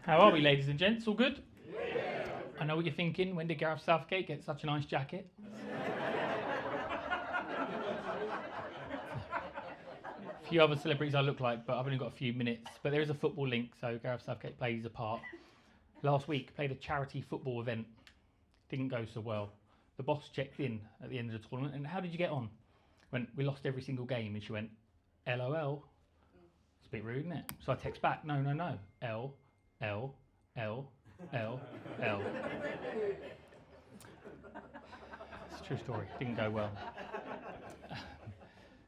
How are we, ladies and gents? All good? Yeah. I know what you're thinking. When did Gareth Southgate get such a nice jacket? A few other celebrities I look like, but I've only got a few minutes. But there is a football link, so Gareth Southgate plays a part. Last week, played a charity football event. Didn't go so well. The boss checked in at the end of the tournament, and how did you get on? Went, we lost every single game, and she went, LOL. It's a bit rude, isn't it? So I text back, no. L, L, L, L, L. It's a true story. Didn't go well.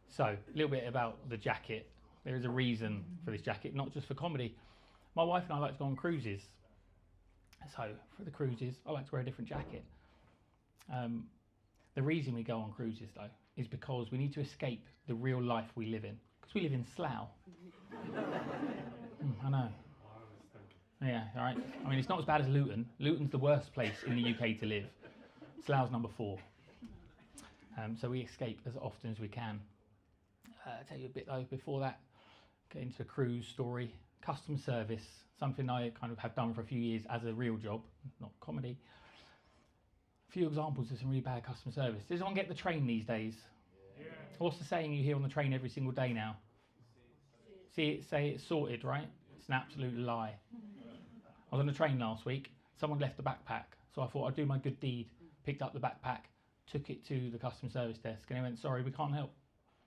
So, a little bit about the jacket. There is a reason for this jacket, not just for comedy. My wife and I like to go on cruises. So, for the cruises, I like to wear a different jacket. The reason we go on cruises, though, is because we need to escape the real life we live in. Because we live in Slough. I know. Yeah, all right. I mean, it's not as bad as Luton. Luton's the worst place in the UK to live. Slough's number 4. So we escape as often as we can. I'll tell you a bit though before that. Get into a cruise story. Customer service, something I kind of have done for a few years as a real job, not comedy. A few examples of some really bad customer service. Does anyone get the train these days? Yeah. What's the saying you hear on the train every single day now? See it, say it's sorted, right? It's an absolute lie. I was on a train last week. Someone left a backpack, so I thought I'd do my good deed. Picked up the backpack, took it to the customer service desk, and they went, sorry, we can't help.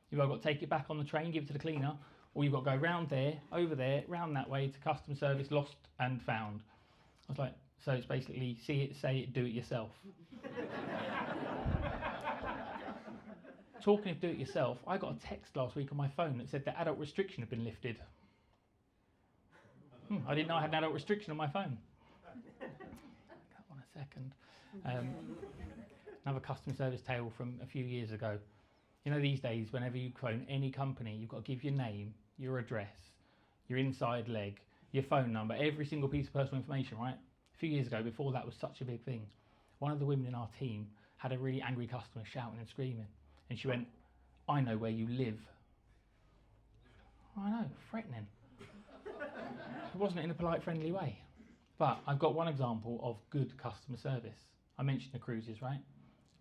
You've either got to take it back on the train, give it to the cleaner, or you've got to go round there, over there, round that way to customer service, lost and found. I was like, so it's basically see it, say it, do it yourself. Talking of do it yourself, I got a text last week on my phone that said the adult restriction had been lifted. I didn't know I had an adult restriction on my phone. That one a second. Another customer service tale from a few years ago. You know, these days, whenever you phone any company, you've got to give your name, your address, your inside leg, your phone number, every single piece of personal information, right? A few years ago, before that was such a big thing, one of the women in our team had a really angry customer shouting and screaming. And she went, I know where you live. I know, threatening. It wasn't in a polite, friendly way. But I've got one example of good customer service. I mentioned the cruises, right?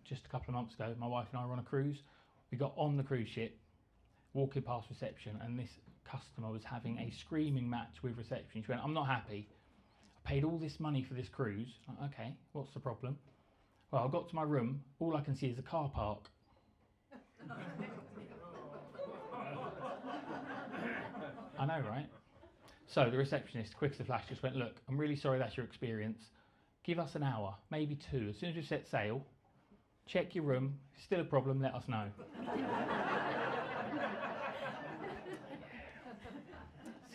Just a couple of months ago, my wife and I were on a cruise. We got on the cruise ship, walking past reception, and this customer was having a screaming match with reception. She went, I'm not happy. I paid all this money for this cruise. Like, okay, what's the problem? Well, I got to my room, all I can see is a car park. I know, right? So the receptionist, quick as a flash, just went, look, I'm really sorry that's your experience. Give us an hour, maybe 2. As soon as we set sail, check your room. If it's still a problem, let us know.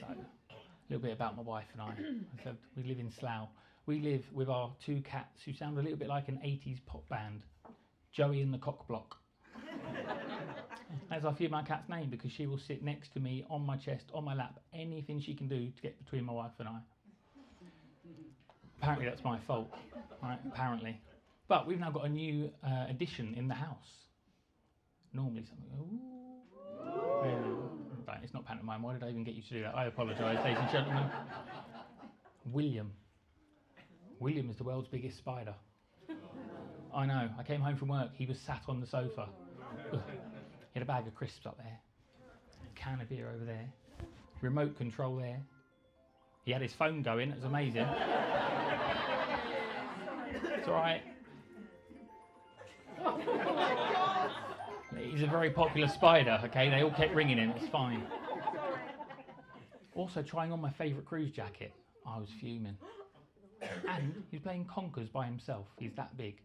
So, a little bit about my wife and I. I said we live in Slough. We live with our 2 cats who sound a little bit like an 80s pop band. Joey and the Cock Block. That's our female cat's name because she will sit next to me, on my chest, on my lap, anything she can do to get between my wife and I. Apparently that's my fault, right? Apparently. But we've now got a new addition in the house. Normally something, Right, it's not pantomime. Why did I even get you to do that? I apologise, ladies and gentlemen. William. William is the world's biggest spider. I know. I came home from work. He was sat on the sofa. He had a bag of crisps up there. A can of beer over there. Remote control there. He had his phone going. It was amazing. It's all right. He's a very popular spider, okay? They all kept ringing him. It's fine. Also, trying on my favourite cruise jacket. I was fuming. And he's playing conkers by himself. He's that big.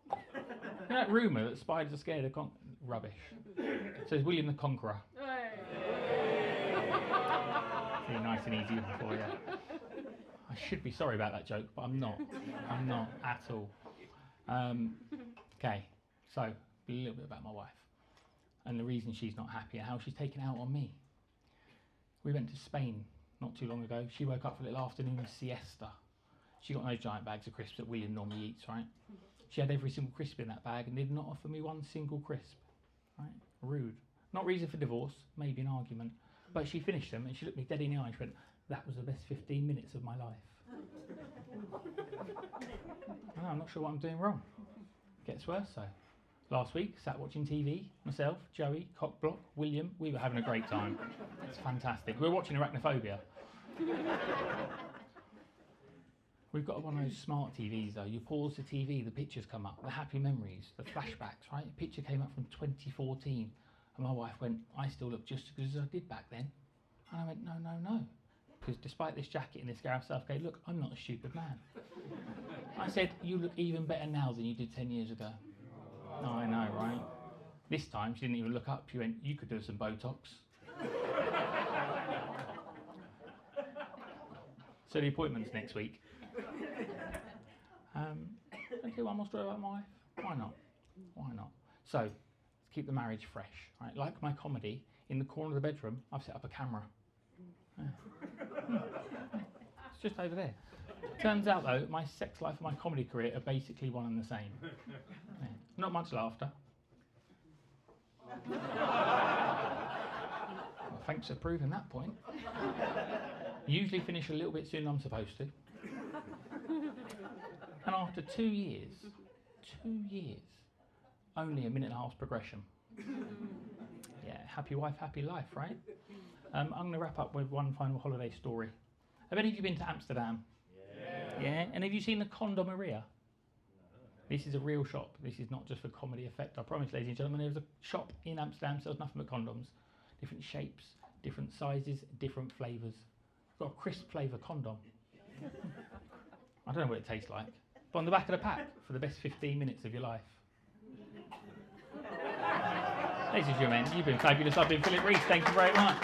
You know that rumour that spiders are scared of rubbish. So it's William the Conqueror. See, nice and easy for you. I should be sorry about that joke, but I'm not. I'm not at all. Okay, so a little bit about my wife and the reason she's not happy and how she's taken out on me. We went to Spain not too long ago. She woke up for a little afternoon siesta. She got those giant bags of crisps that William normally eats, right? She had every single crisp in that bag and did not offer me one single crisp, right? Rude. Not reason for divorce, maybe an argument. But she finished them and she looked me dead in the eye and she went, that was the best 15 minutes of my life. Oh, I'm not sure what I'm doing wrong. Gets worse though. Last week, sat watching TV, myself, Joey, Cockblock, William, we were having a great time. It's fantastic. We were watching Arachnophobia. We've got one of those smart TVs though. You pause the TV, the pictures come up, the happy memories, the flashbacks, right? A picture came up from 2014 and my wife went, I still look just as good as I did back then. And I went, no. Because despite this jacket and this Gareth Southgate look, I'm not a stupid man. I said, you look even better now than you did 10 years ago. Oh, I know, right? This time she didn't even look up. She went, you could do some Botox. So the appointment's next week. I'll tell you one more story about my wife. Why not? So, let's keep the marriage fresh. Right? Like my comedy, in the corner of the bedroom, I've set up a camera. It's just over there. Turns out though, my sex life and my comedy career are basically one and the same. Yeah. Not much laughter. Well, thanks for proving that point. Usually finish a little bit sooner than I'm supposed to. And after 2 years, only a minute and a half's progression. Yeah, happy wife, happy life, right? I'm going to wrap up with one final holiday story. Have any of you been to Amsterdam? Yeah? And have you seen the Condomeria? No. This is a real shop. This is not just for comedy effect. I promise, ladies and gentlemen, there's a shop in Amsterdam that sells nothing but condoms. Different shapes, different sizes, different flavours. It's got a crisp flavour condom. I don't know what it tastes like. But on the back of the pack, for the best 15 minutes of your life. Ladies and gentlemen, you've been fabulous. I've been Phillip Reiss. Thank you very much.